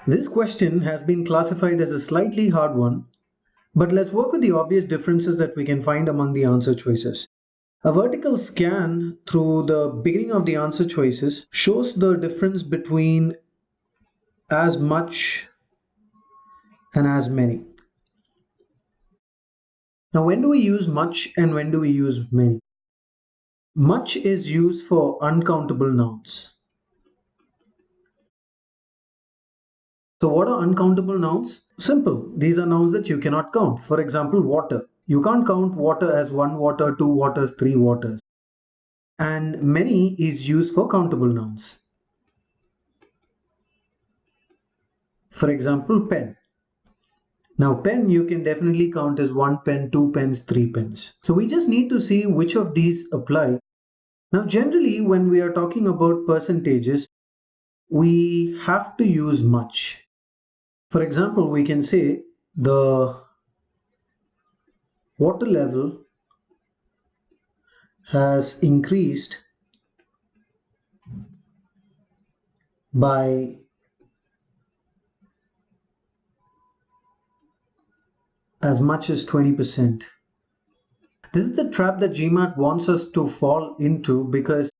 This question has been classified as a slightly hard one, but let's work with the obvious differences that we can find among the answer choices. A vertical scan through the beginning of the answer choices shows the difference between as much and as many. Now, when do we use much and when do we use many? Much is used for uncountable nouns. So what are uncountable nouns? Simple. These are nouns that you cannot count. For example, water. You can't count water as 1 water, 2 waters, 3 waters. And many is used for countable nouns. For example, pen. Now pen you can definitely count as 1 pen, 2 pens, 3 pens. So we just need to see which of these apply. Now generally when we are talking about percentages, we have to use much. For example, we can say the water level has increased by as much as 20%. This is the trap that GMAT wants us to fall into because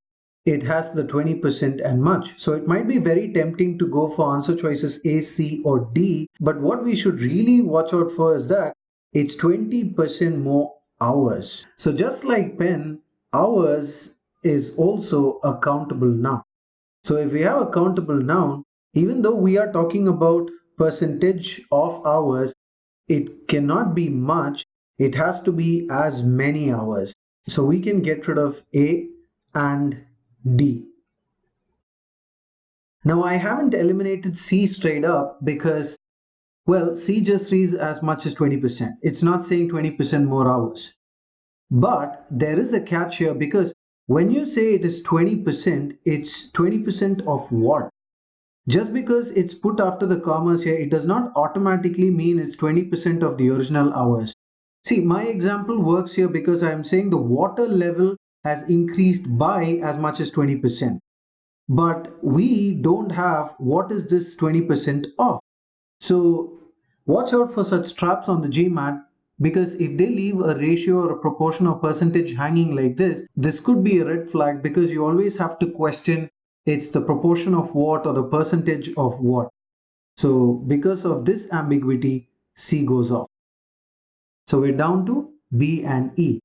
it has the 20% and much. So it might be very tempting to go for answer choices A, C or D, but what we should really watch out for is that it's 20% more hours. So just like pen, hours is also a countable noun. So if we have a countable noun, even though we are talking about percentage of hours, it cannot be much, it has to be as many hours. So we can get rid of A and D. Now I haven't eliminated C straight up because, well, C just reads as much as 20%. It's not saying 20% more hours. But there is a catch here because when you say it is 20%, it's 20% of what? Just because it's put after the commas here, it does not automatically mean it's 20% of the original hours. See, my example works here because I am saying the water level has increased by as much as 20%. But we don't have what is this 20% of. So watch out for such traps on the GMAT because if they leave a ratio or a proportion or percentage hanging like this could be a red flag because you always have to question it's the proportion of what or the percentage of what. So because of this ambiguity, C goes off. So we're down to B and E.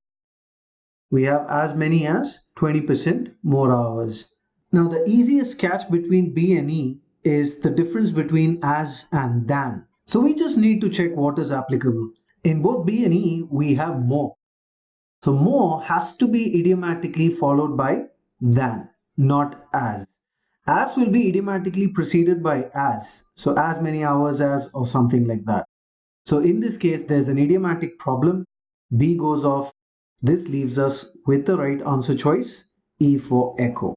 We have as many as 20% more hours. Now the easiest catch between B and E is the difference between as and than. So we just need to check what is applicable. In both B and E, we have more. So more has to be idiomatically followed by than, not as. As will be idiomatically preceded by as. So as many hours as or something like that. So in this case, there's an idiomatic problem. B goes off. This leaves us with the right answer choice, E for echo.